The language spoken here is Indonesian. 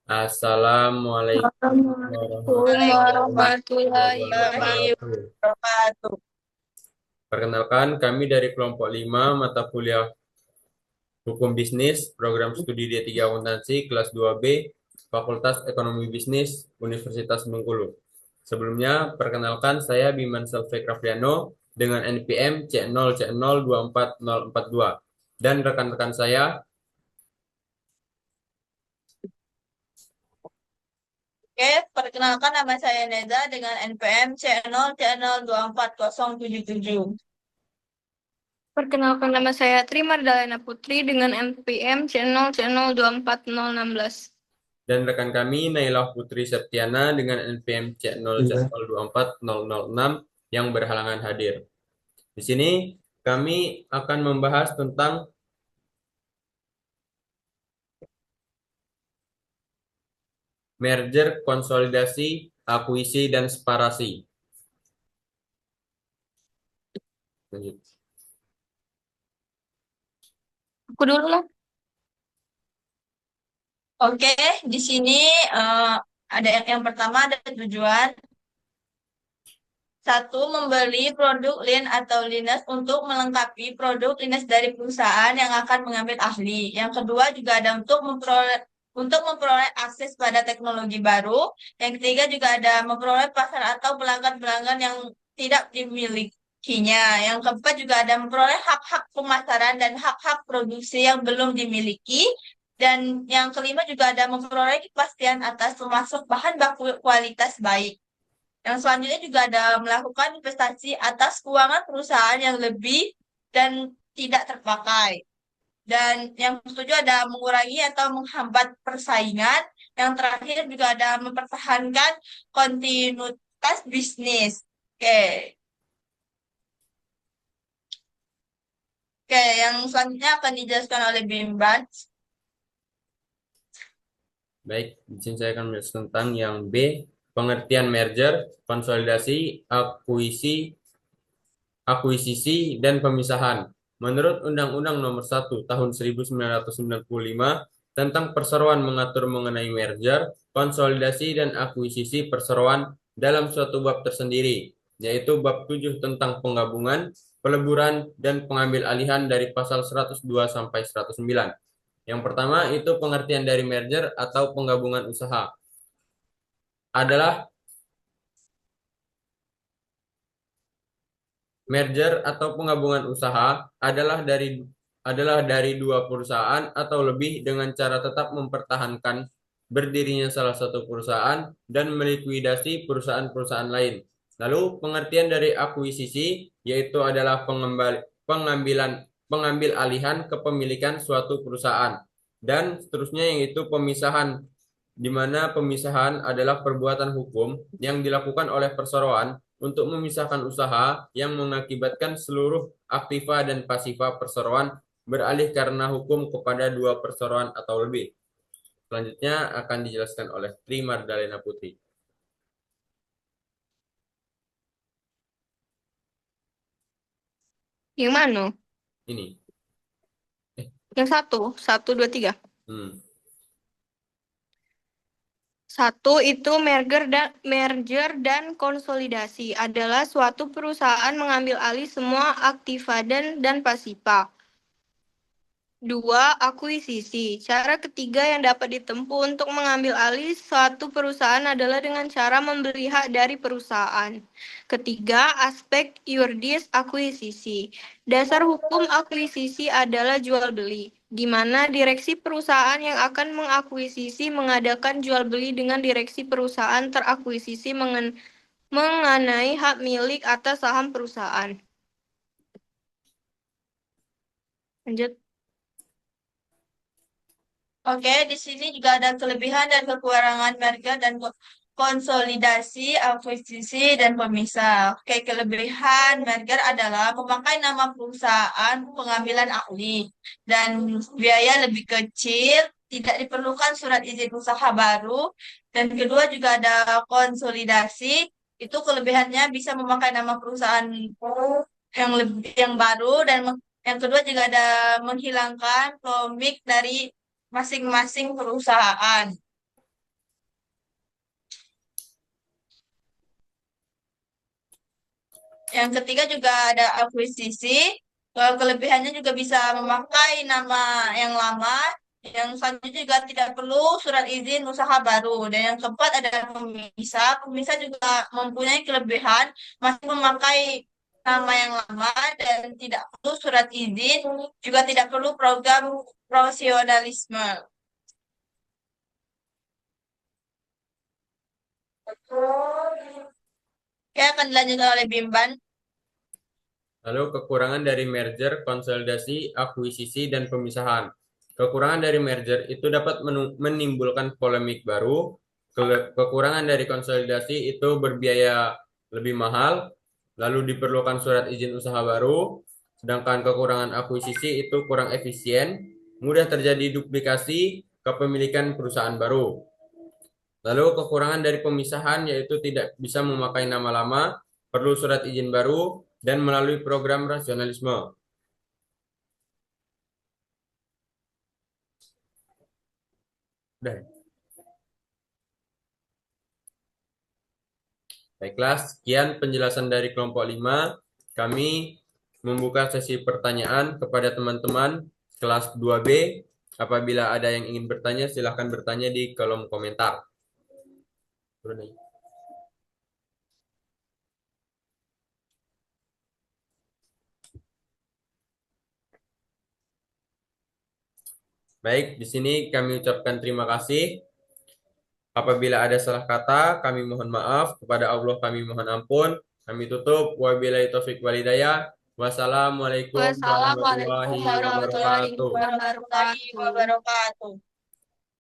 Assalamualaikum Assalamualaikum warahmatullahi warahmatullahi wabarakatuh. wabarakatuh. Perkenalkan, kami dari kelompok 5 mata kuliah Hukum Bisnis, Program Studi D3 Akuntansi, kelas 2B, Fakultas Ekonomi Bisnis, Universitas Bengkulu. Sebelumnya, perkenalkan saya Biman Selvek Rafliano dengan NPM C0C024042 dan rekan-rekan saya. Oke, perkenalkan nama saya Neza dengan NPM C0C0240077. Perkenalkan nama saya Tri Mardalena Putri dengan NPM C0C0240016. Dan rekan kami Nailah Putri Septiana dengan NPM C0C0240006 yang berhalangan hadir. Di sini kami akan membahas tentang merger, konsolidasi, akuisisi, dan separasi. Lanjut. Aku dulu lah. Oke, di sini eh, ada yang pertama ada tujuan. Satu, membeli produk Lean atau Linus untuk melengkapi produk Linus dari perusahaan yang akan mengambil ahli. Yang kedua juga ada untuk memperoleh akses pada teknologi baru. Yang ketiga juga ada memperoleh pasar atau pelanggan-pelanggan yang tidak dimilikinya. Yang keempat juga ada memperoleh hak-hak pemasaran dan hak-hak produksi yang belum dimiliki. Dan yang kelima juga ada memperoleh kepastian atas termasuk bahan baku kualitas baik. Yang selanjutnya juga ada melakukan investasi atas keuangan perusahaan yang lebih dan tidak terpakai. Dan yang ketujuh ada mengurangi atau menghambat persaingan. Yang terakhir juga ada mempertahankan kontinuitas bisnis. Oke, oke. Yang selanjutnya akan dijelaskan oleh Bimban. Baik, di sini saya akan menjelaskan tentang yang B, pengertian merger, konsolidasi, akuisisi, dan pemisahan. Menurut Undang-Undang Nomor 1 Tahun 1995 tentang perseroan mengatur mengenai merger, konsolidasi, dan akuisisi perseroan dalam suatu bab tersendiri, yaitu bab 7 tentang penggabungan, peleburan, dan pengambil alihan dari pasal 102 sampai 109. Yang pertama itu pengertian dari merger atau penggabungan usaha adalah merger atau penggabungan usaha adalah dari dua perusahaan atau lebih dengan cara tetap mempertahankan berdirinya salah satu perusahaan dan melikuidasi perusahaan-perusahaan lain. Lalu pengertian dari akuisisi yaitu adalah pengambil alihan kepemilikan suatu perusahaan dan seterusnya yaitu pemisahan di mana pemisahan adalah perbuatan hukum yang dilakukan oleh perseroan untuk memisahkan usaha yang mengakibatkan seluruh aktiva dan pasifa perseroan beralih karena hukum kepada dua perseroan atau lebih. Selanjutnya akan dijelaskan oleh Tri Mardalena Putri. Yang mana? Ini. Yang satu, satu, dua, tiga. Hmm. Satu itu merger dan konsolidasi adalah suatu perusahaan mengambil alih semua aktiva dan pasifa. Dua, akuisisi. Cara ketiga yang dapat ditempuh untuk mengambil alih suatu perusahaan adalah dengan cara membeli hak dari perusahaan. Ketiga, aspek yuridis akuisisi. Dasar hukum akuisisi adalah jual beli, di mana direksi perusahaan yang akan mengakuisisi mengadakan jual beli dengan direksi perusahaan terakuisisi mengenai hak milik atas saham perusahaan. Lanjut. Oke, di sini juga ada kelebihan dan kekurangan merger dan konsolidasi, akuisisi, dan pemisah. Oke, kelebihan merger adalah memakai nama perusahaan pengambilan ahli dan biaya lebih kecil, tidak diperlukan surat izin usaha baru, dan kedua juga ada konsolidasi, itu kelebihannya bisa memakai nama perusahaan yang baru dan yang kedua juga ada menghilangkan komik dari masing-masing perusahaan. Yang ketiga juga ada akuisisi. Kelebihannya juga bisa memakai nama yang lama. Yang selanjutnya juga tidak perlu surat izin usaha baru. Dan yang keempat ada pemisah. Pemisah juga mempunyai kelebihan masih memakai nama yang lama dan tidak perlu surat izin, juga tidak perlu program profesionalisme. Oke, akan dilanjutkan oleh Bimban. Lalu kekurangan dari merger, konsolidasi, akuisisi, dan pemisahan. Kekurangan dari merger itu dapat menimbulkan polemik baru. Kekurangan dari konsolidasi itu berbiaya lebih mahal, lalu diperlukan surat izin usaha baru. Sedangkan kekurangan akuisisi itu kurang efisien, mudah terjadi duplikasi kepemilikan perusahaan baru. Lalu kekurangan dari pemisahan yaitu tidak bisa memakai nama lama, perlu surat izin baru, dan melalui program rasionalisme. Udah. Baiklah, sekian penjelasan dari kelompok 5. Kami membuka sesi pertanyaan kepada teman-teman kelas 2B. Apabila ada yang ingin bertanya, silahkan bertanya di kolom komentar. Baik, di sini kami ucapkan terima kasih. Apabila ada salah kata, kami mohon maaf. Kepada Allah kami mohon ampun. Kami tutup. Wabillahi taufiq walhidayah. Wassalamualaikum warahmatullahi Wassalamualaikum warahmatullahi wabarakatuh. Warahmatullahi wabarakatuh. wabarakatuh.